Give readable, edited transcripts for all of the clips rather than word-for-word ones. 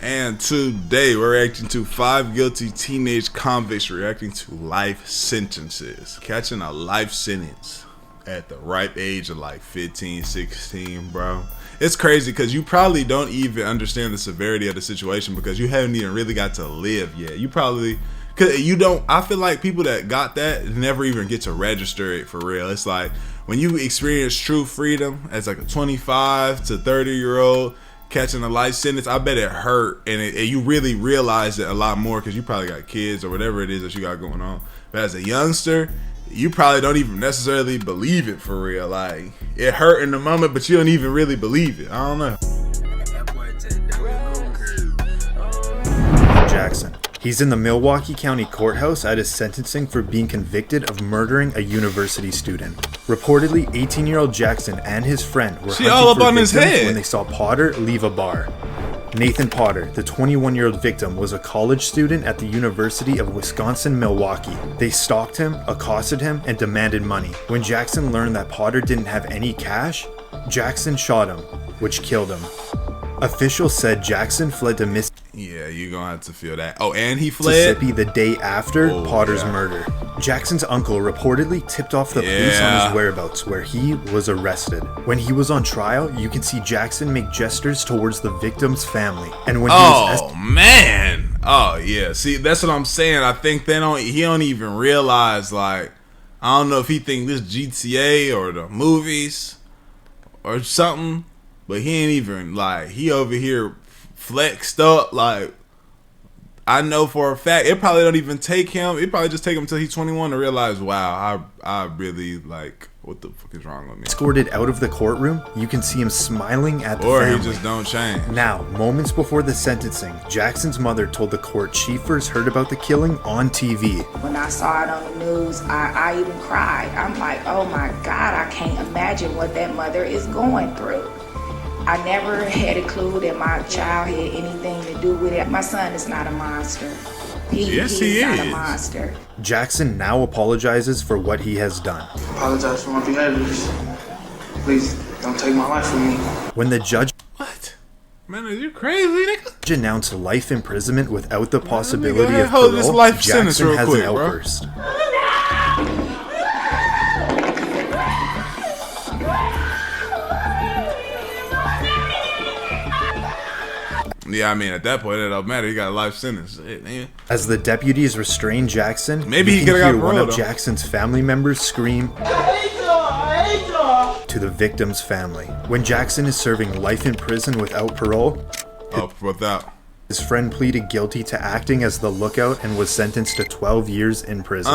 And today we're reacting to 5 guilty teenage convicts reacting to life sentences. Catching a life sentence at the ripe age of like 15, 16, bro. It's crazy because you probably don't even understand the severity of the situation because you haven't even really got to live yet. You probably, cause you don't, I feel like people that got that never even get to register it for real. It's like when you experience true freedom as like a 25 to 30-year-old, catching a life sentence, I bet it hurt, and you really realize it a lot more because you probably got kids or whatever it is that you got going on. But as a youngster, you probably don't even necessarily believe it for real. Like, it hurt in the moment, but you don't even really believe it. I don't know. Jackson. He's in the Milwaukee County Courthouse at his sentencing for being convicted of murdering a university student. Reportedly, 18-year-old Jackson and his friend were hunting for victims when they saw Potter leave a bar. Nathan Potter, the 21-year-old victim, was a college student at the University of Wisconsin-Milwaukee. They stalked him, accosted him, and demanded money. When Jackson learned that Potter didn't have any cash, Jackson shot him, which killed him. Officials said Jackson fled to Mississippi. Yeah, you're gonna have to feel that. Oh, and he fled Mississippi the day after Potter's murder. Jackson's uncle reportedly tipped off the police on his whereabouts, where he was arrested. When he was on trial, you can see Jackson make gestures towards the victim's family. And when man. Oh yeah. See, that's what I'm saying. I think he don't even realize, like, I don't know if he think this GTA or the movies or something, but he ain't even, like, he over here flexed up. Like, I know for a fact it probably don't even take him. It probably just take him until he's 21 to realize, wow, I really, like, what the fuck is wrong with me? Escorted out of the courtroom, you can see him smiling at the family. Or he just don't change. Now, moments before the sentencing, Jackson's mother told the court she first heard about the killing on TV. When I saw it on the news, I even cried. I'm like, oh my God, I can't imagine what that mother is going through. I never had a clue that my child had anything to do with it. My son is not a monster. He is not a monster. Jackson now apologizes for what he has done. I apologize for my behaviors. Please don't take my life from me. When the judge Man, are you crazy, nigga? Announced life imprisonment without the possibility of parole, Jackson has an outburst. Yeah, I mean, at that point, it don't matter. He got a life sentence. Hey, man. As the deputies restrain Jackson, maybe he could have hear one of Jackson's family members scream to the victim's family. When Jackson is serving life in prison without parole, his friend pleaded guilty to acting as the lookout and was sentenced to 12 years in prison.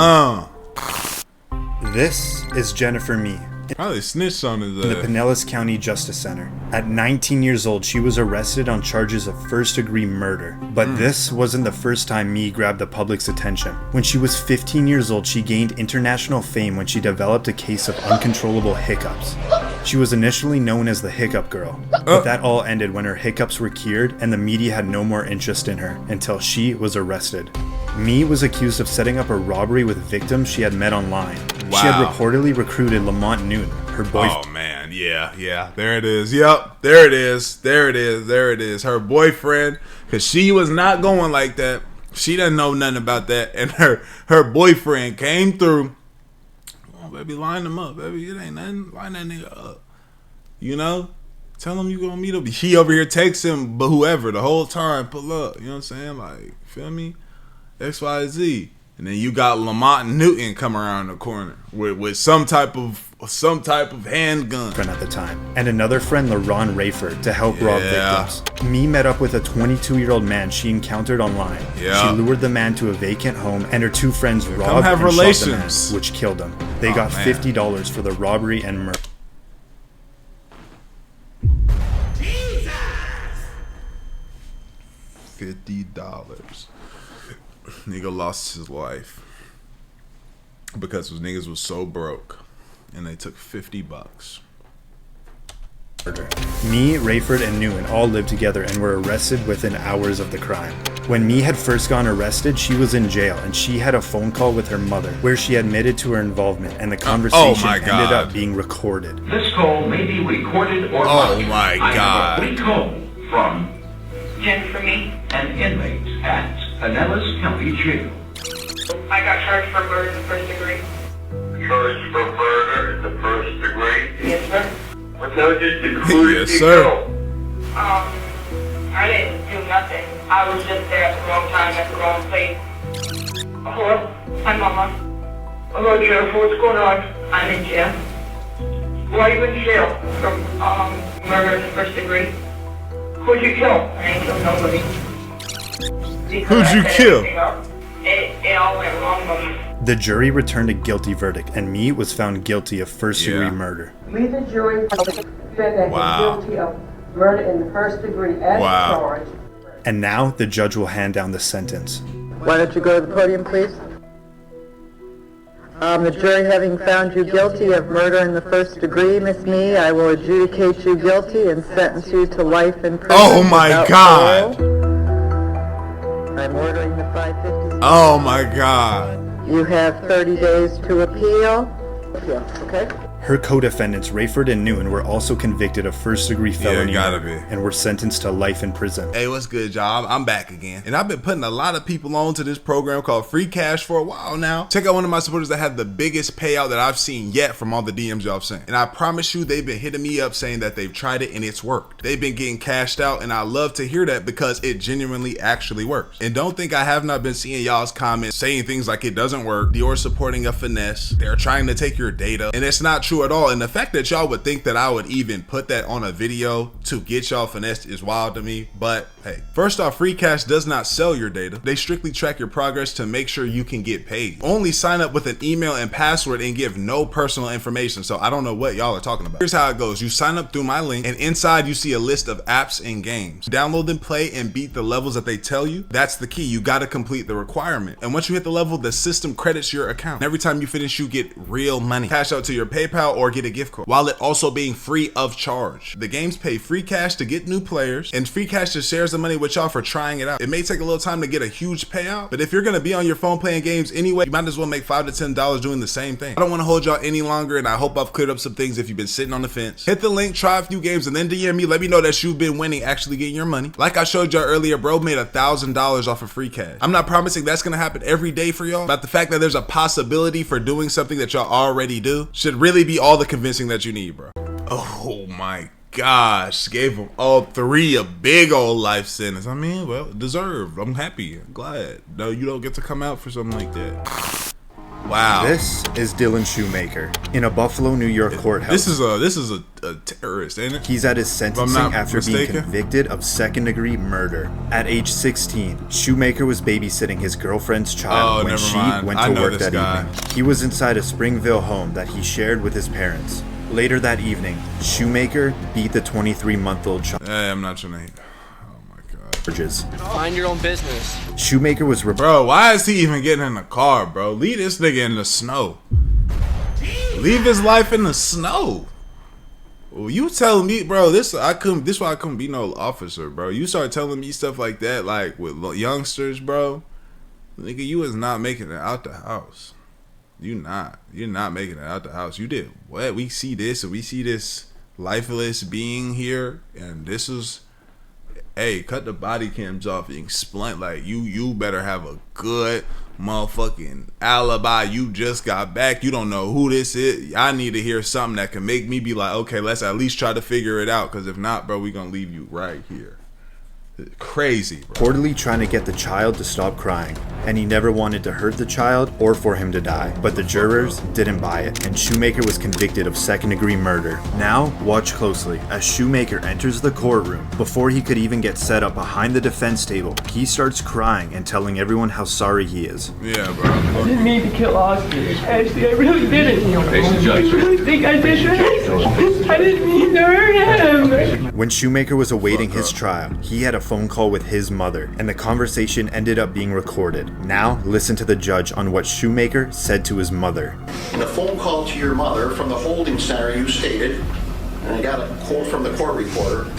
This is Jennifer Mee. Probably snitched on his in the Pinellas County Justice Center. At 19 years old, she was arrested on charges of first-degree murder. But this wasn't the first time Mee grabbed the public's attention. When she was 15 years old, she gained international fame when she developed a case of uncontrollable hiccups. She was initially known as the Hiccup Girl, but that all ended when her hiccups were cured and the media had no more interest in her until she was arrested. Mee was accused of setting up a robbery with victims she had met online. Wow. She had reportedly recruited Lamont Newton, her boyfriend. Oh man, yeah, there it is. Yep, there it is. Her boyfriend, because she was not going like that. She doesn't know nothing about that, and her boyfriend came through. Oh, baby, line him up, baby. It ain't nothing. Line that nigga up. You know, tell him you gonna meet up. He over here takes him, but whoever the whole time pull up. You know what I'm saying? Like, feel me? XYZ, and then you got Lamont Newton come around the corner with some type of handgun at the time, and another friend, LaRon Rayford, to help rob victims. Mee met up with a 22-year-old man she encountered online. She lured the man to a vacant home, and her two friends robbed and shot the man, which killed him. They got $50 for the robbery and murder. $50. Nigga lost his life because those niggas was so broke and they took $50. Mee, Rayford, and Newton all lived together and were arrested within hours of the crime. When Mee had first gone arrested, she was in jail and she had a phone call with her mother where she admitted to her involvement, and the conversation ended up being recorded. This call may be recorded or oh my God. We call from 10 for me. An inmate at Pinellas County Jail. I got charged for murder in the first degree. Charged for murder in the first degree? Yes, sir. What charges did who Yes, did you sir. kill? I didn't do nothing. I was just there at the wrong time, at the wrong place. Hello? Hi, Mama. Hello, Jennifer. What's going on? I'm in jail Why are you in jail? for murder in the first degree. Who'd you kill? I ain't killed nobody. Who'd you kill? It all went wrong, Mama. The jury returned a guilty verdict, and Mee was found guilty of first-degree Yeah. murder. We, the jury, defend that Wow. he's guilty of murder in the first degree as Wow. charged. And now the judge will hand down the sentence. Why don't you go to the podium, please? The jury having found you guilty of murder in the first degree, Miss Mee, I will adjudicate you guilty and sentence you to life in prison. Oh my without God. parole. I'm ordering the 550. Oh my God. You have 30 days to appeal. Yeah, okay? Her co-defendants, Rayford and Newton, were also convicted of first-degree felony gotta murder be. and were sentenced to life in prison. Hey, what's good, y'all? I'm back again. And I've been putting a lot of people on to this program called Free Cash for a while now. Check out one of my supporters that had the biggest payout that I've seen yet from all the DMs y'all sent. And I promise you, they've been hitting me up saying that they've tried it and it's worked. They've been getting cashed out, and I love to hear that because it genuinely actually works. And don't think I have not been seeing y'all's comments saying things like it doesn't work, Dior supporting a finesse, they're trying to take your data, and it's not true at all. And the fact that y'all would think that I would even put that on a video to get y'all finessed is wild to me. But hey, first off, Free Cash does not sell your data. They strictly track your progress to make sure you can get paid. Only sign up with an email and password and give no personal information. So I don't know what y'all are talking about. Here's how it goes. You sign up through my link, and inside you see a list of apps and games. Download them, play, and beat the levels that they tell you. That's the key. You got to complete the requirement. And once you hit the level, the system credits your account. And every time you finish, you get real money. Cash out to your PayPal or get a gift card, while it also being free of charge. The games pay Free Cash to get new players, and Free Cash just shares the money with y'all for trying it out. It may take a little time to get a huge payout, but if you're gonna be on your phone playing games anyway, you might as well make $5 to $10 doing the same thing. I don't want to hold y'all any longer, and I hope I've cleared up some things if you've been sitting on the fence. Hit the link, try a few games, and then DM me. Let me know that you've been winning, actually getting your money. Like I showed y'all earlier, bro made $1,000 off of Free Cash. I'm not promising that's gonna happen every day for y'all, but the fact that there's a possibility for doing something that y'all already do should really be all the convincing that you need, bro. Oh my gosh, gave them all three a big old life sentence. I mean, well, deserved. I'm happy. I'm glad. No, you don't get to come out for something like that. Wow. This is Dylan Shoemaker in a Buffalo, New York courthouse. This is a terrorist, ain't it? He's at his sentencing after being mistaken. convicted of second-degree murder. At age 16, Shoemaker was babysitting his girlfriend's child when never she mind. went I to know work this that guy. evening. He was inside a Springville home that he shared with his parents. Later that evening, Shoemaker beat the 23-month-old child. Hey, I'm not trying to. Oh my god. Charges. Mind your own business. Shoemaker was Bro, why is he even getting in the car, bro? Leave this nigga in the snow. Leave his life in the snow. Well, you telling me, bro, this why I couldn't be no officer, bro. You start telling me stuff like that, like with youngsters, bro. Nigga, you is not making it out the house. You're not making it out the house. You did what? We see this, and we see this lifeless being here, and this is, hey, cut the body cams off and explain. Like you better have a good motherfucking alibi. You just got back. You don't know who this is. I need to hear something that can make me be like, okay, let's at least try to figure it out. Because if not, bro, we gonna leave you right here. Crazy, bro. reportedly trying to get the child to stop crying, and he never wanted to hurt the child or for him to die. But the jurors didn't buy it, and Shoemaker was convicted of second-degree murder. Now, watch closely as Shoemaker enters the courtroom. Before he could even get set up behind the defense table, he starts crying and telling everyone how sorry he is. Yeah, bro. I didn't mean to kill Oscar. Ashley, I really didn't. I really think I did that. I didn't mean to hurt him. When Shoemaker was awaiting his trial, he had a phone call with his mother, and the conversation ended up being recorded. Now, listen to the judge on what Shoemaker said to his mother. In a phone call to your mother from the holding center, you stated, and I got a quote from the court reporter,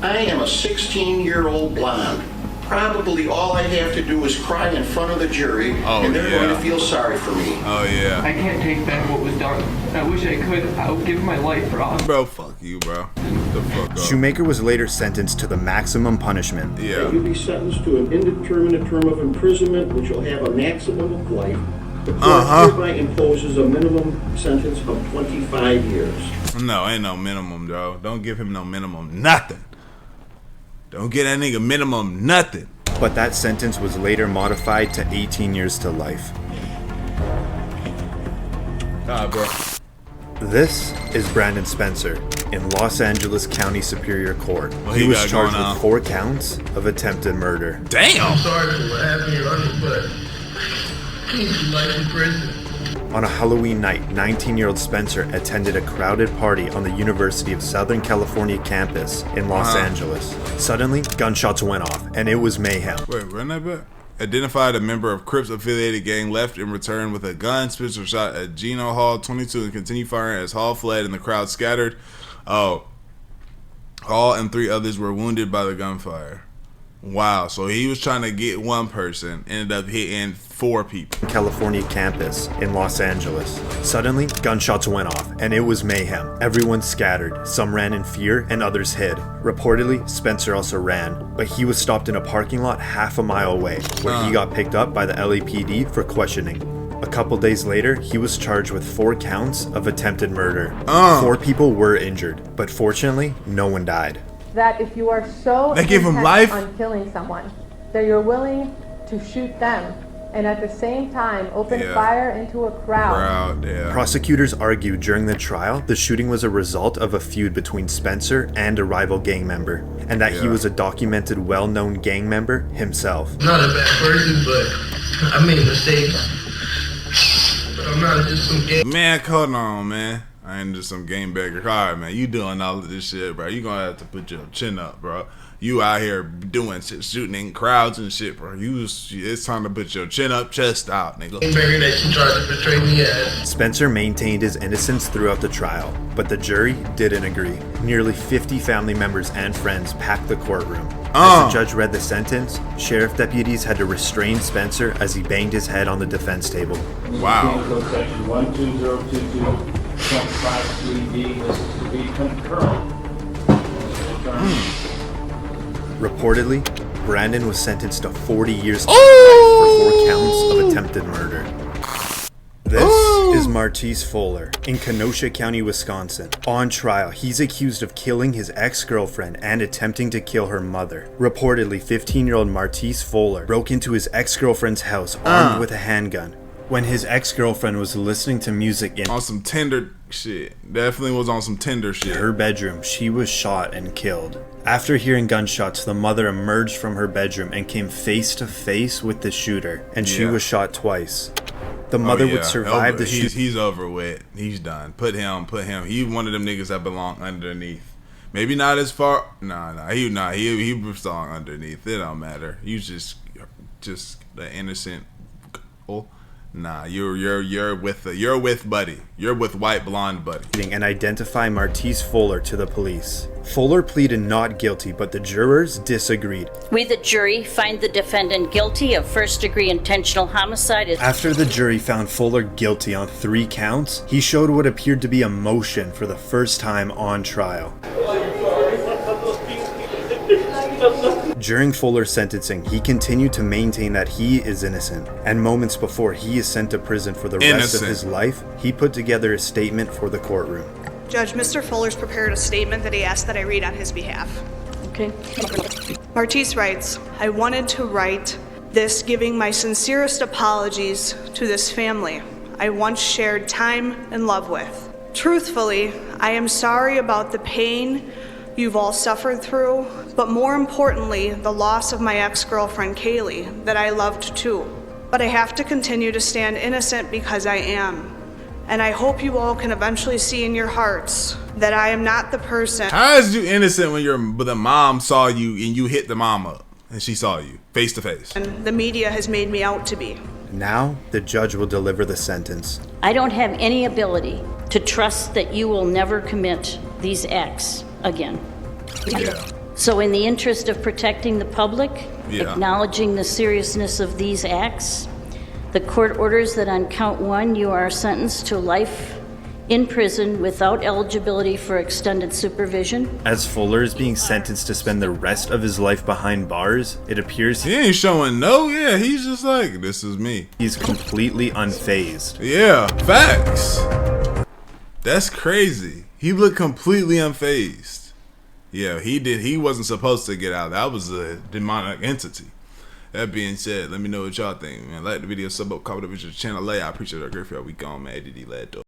I am a 16-year-old blonde. Probably all I have to do is cry in front of the jury, and they're going to feel sorry for me. Oh, yeah. I can't take back what was done. I wish I could. I would give my life for Oscar. Bro, fuck you, bro. the fuck up. Shoemaker was later sentenced to the maximum punishment. Yeah. You'll be sentenced to an indeterminate term of imprisonment, which will have a maximum of life. The court hereby imposes a minimum sentence of 25 years. No, ain't no minimum, dog. Don't give him no minimum nothing. Don't get that nigga minimum nothing. But that sentence was later modified to 18 years to life. Bro. This is Brandon Spencer in Los Angeles County Superior Court. Well, he was got charged going with on. 4 counts of attempted murder. Damn! I'm sorry for what happened, Your Honor, but he's life in prison. On a Halloween night, 19-year-old Spencer attended a crowded party on the University of Southern California campus in Los Angeles. Suddenly, gunshots went off, and it was mayhem. Wait, run that back. Identified a member of Crips-affiliated gang left in return with a gun. Spencer shot at Gino Hall 22 and continued firing as Hall fled and the crowd scattered. Oh. Hall and 3 others were wounded by the gunfire. Wow, so he was trying to get one person, ended up hitting 4 people. California campus in Los Angeles. Suddenly, gunshots went off, and it was mayhem. Everyone scattered. Some ran in fear, and others hid. Reportedly, Spencer also ran, but he was stopped in a parking lot half a mile away, where he got picked up by the LAPD for questioning. A couple days later, he was charged with 4 counts of attempted murder. 4 people were injured, but fortunately, no one died. That if you are so They give him intent life? on killing someone, that you're willing to shoot them and at the same time open fire into a crowd. Prosecutors argued during the trial the shooting was a result of a feud between Spencer and a rival gang member, and that he was a documented, well-known gang member himself. Not a bad person, but I made mistakes. But I'm not just some gay. Man, hold on, man. I ain't just some game beggar. Alright, man, you doing all of this shit, bro. You gonna have to put your chin up, bro. You out here doing shit, shooting in crowds and shit, bro. It's time to put your chin up, chest out, nigga. Beggar that you tried to portray me as. Spencer maintained his innocence throughout the trial, but the jury didn't agree. Nearly 50 family members and friends packed the courtroom. As the judge read the sentence, sheriff deputies had to restrain Spencer as he banged his head on the defense table. Wow. Section 12022.53D, this is to be concurrent. Reportedly, Brandon was sentenced to 40 years to life for 4 counts of attempted murder. This is Martise Fuller in Kenosha County, Wisconsin. On trial, he's accused of killing his ex-girlfriend and attempting to kill her mother. Reportedly, 15-year-old Martise Fuller broke into his ex-girlfriend's house armed with a handgun. When his ex-girlfriend was listening to music in on some tender shit. Definitely was on some tender shit. her bedroom, she was shot and killed. After hearing gunshots, the mother emerged from her bedroom and came face to face with the shooter, and she was shot twice. The mother would survive the shooting. He's over with. He's done. Put him. He's one of them niggas that belong underneath. Maybe not as far. He belong underneath. It don't matter. You just the innocent. Nah, you're with buddy. You're with white blonde buddy. And identify Martise Fuller to the police. Fuller pleaded not guilty, but the jurors disagreed. We, the jury, find the defendant guilty of first-degree intentional homicide. After the jury found Fuller guilty on 3 counts, he showed what appeared to be emotion for the first time on trial. During Fuller's sentencing, he continued to maintain that he is innocent, and moments before he is sent to prison for the rest of his life, he put together a statement for the courtroom. Judge, Mr. Fuller's prepared a statement that he asked that I read on his behalf. Okay. Martise writes, I wanted to write this giving my sincerest apologies to this family I once shared time and love with. Truthfully, I am sorry about the pain you've all suffered through, but more importantly, the loss of my ex-girlfriend Kaylee that I loved too. But I have to continue to stand innocent because I am. And I hope you all can eventually see in your hearts that I am not the person. How is you innocent when the mom saw you and you hit the mom up and she saw you face to face? And the media has made me out to be. Now, the judge will deliver the sentence. I don't have any ability to trust that you will never commit these acts again. So in the interest of protecting the public, acknowledging the seriousness of these acts, the court orders that on count 1 you are sentenced to life in prison without eligibility for extended supervision. As Fuller is being sentenced to spend the rest of his life behind bars, it appears he ain't showing no, yeah, he's just like, this is me. He's completely unfazed. Yeah, facts. That's crazy. He looked completely unfazed. Yeah, he wasn't supposed to get out. That was a demonic entity. That being said, let me know what y'all think, man. Like the video, sub up, comment up with your channel. I appreciate it. Great for y'all. We gone, man. ADD lad, though.